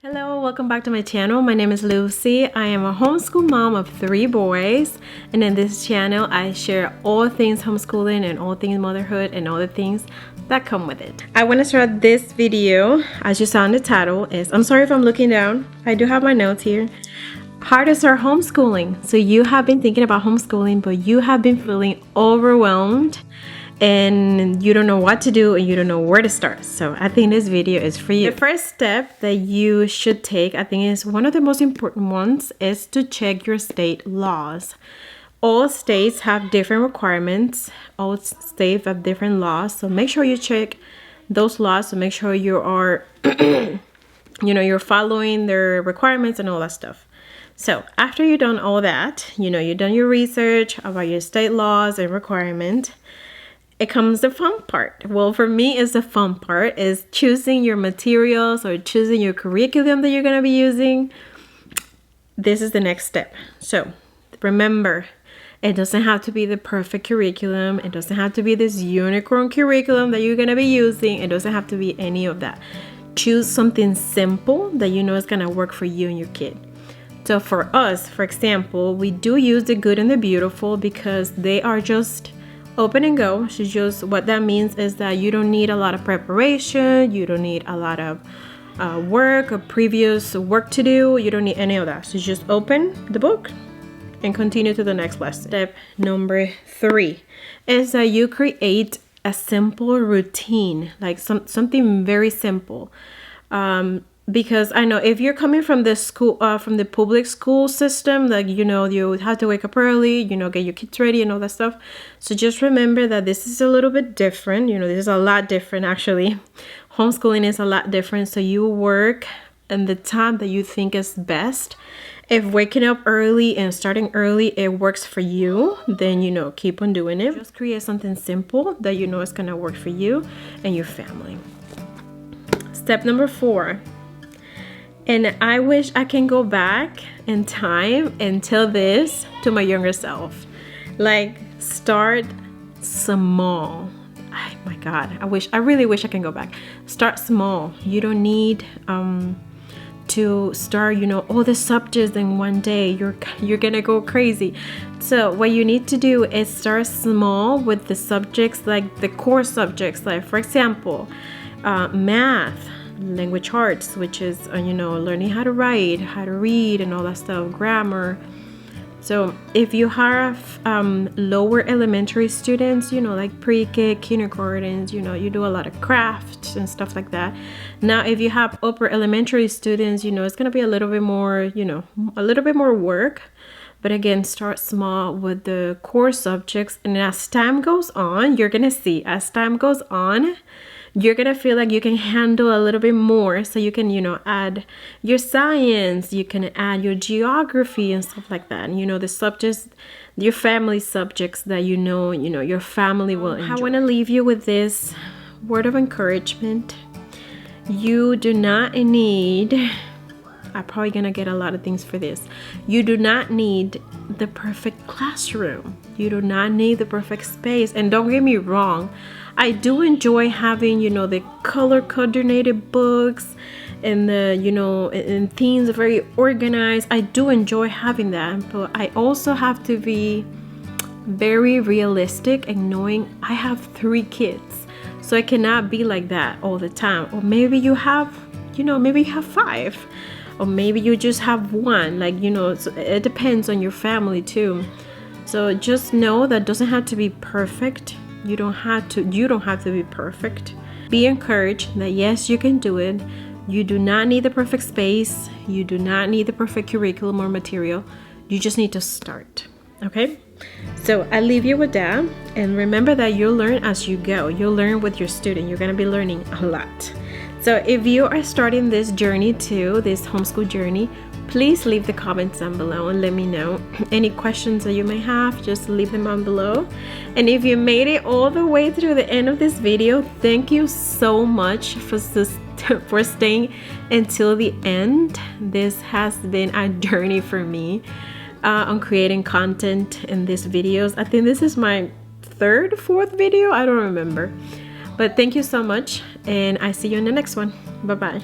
Hello, welcome back to my channel. My name is Lucy. I am a homeschool mom of 3 boys, and in this channel I share all things homeschooling and all things motherhood and all the things that come with it. I want to start this video, as you saw in the title, I'm sorry if I'm looking down. I do have my notes here. How to start homeschooling. So you have been thinking about homeschooling, but you have been feeling overwhelmed and you don't know what to do and you don't know where to start. So I think this video is for you. The first step that you should take, I think is one of the most important ones, is to check your state laws. All states have different requirements. All states have different laws. So make sure you check those laws to make sure you are you're following their requirements and all that stuff. So after you've done all that, you've done your research about your state laws and requirements, it comes the fun part. Well, for me, it's the fun part is choosing your materials or choosing your curriculum that you're going to be using. This is the next step. So remember, it doesn't have to be the perfect curriculum. It doesn't have to be this unicorn curriculum that you're going to be using. It doesn't have to be any of that. Choose something simple that you know is going to work for you and your kid. So for us, for example, we do use the good and the beautiful because they are just open and go. So just what that means is that you don't need a lot of preparation. You don't need a lot of work or previous work to do. You don't need any of that. So just open the book and continue to the next lesson. Step number 3 is that you create a simple routine, like something very simple. Because I know if you're coming from the school, from the public school system, like, you have to wake up early, get your kids ready and all that stuff. So just remember that this is a little bit different. This is a lot different, actually. Homeschooling is a lot different. So you work in the time that you think is best. If waking up early and starting early, it works for you, then, keep on doing it. Just create something simple that is going to work for you and your family. Step number 4. And I wish I can go back in time and tell this to my younger self. Like, start small. Oh my God, I really wish I can go back. Start small. You don't need to start, all the subjects in one day. You're gonna go crazy. So what you need to do is start small with the subjects, like the core subjects, like for example, math, language arts, which is learning how to write, how to read and all that stuff, grammar. So if you have lower elementary students, like pre-K, kindergartens, you do a lot of crafts and stuff like that. Now if you have upper elementary students, it's going to be a little bit more, a little bit more work. But again, start small with the core subjects, and as time goes on, you're going to see, as time goes on, you're going to feel like you can handle a little bit more. So you can, add your science, you can add your geography and stuff like that. And, the subjects, your family subjects that your family will enjoy. I want to leave you with this word of encouragement. You do not need, I'm probably going to get a lot of things for this. You do not need the perfect classroom. You do not need the perfect space. And don't get me wrong, I do enjoy having, the color coordinated books and and themes are very organized. I do enjoy having that, but I also have to be very realistic and knowing I have 3 kids. So I cannot be like that all the time. Or maybe you have, maybe you have 5. Or maybe you just have 1, like, so it depends on your family too. So just know that doesn't have to be perfect. You don't have to be perfect. Be encouraged that yes, you can do it. You do not need the perfect space. You do not need the perfect curriculum or material. You just need to start. Okay? So I leave you with that. And remember that you'll learn as you go. You'll learn with your student. You're going to be learning a lot. So if you are starting this journey too, this homeschool journey, please leave the comments down below and let me know any questions that you may have. Just leave them down below. And if you made it all the way through the end of this video, thank you so much for staying until the end. This has been a journey for me on creating content in these videos. I think this is my 3rd, 4th video. I don't remember. But thank you so much, and I see you in the next one. Bye-bye.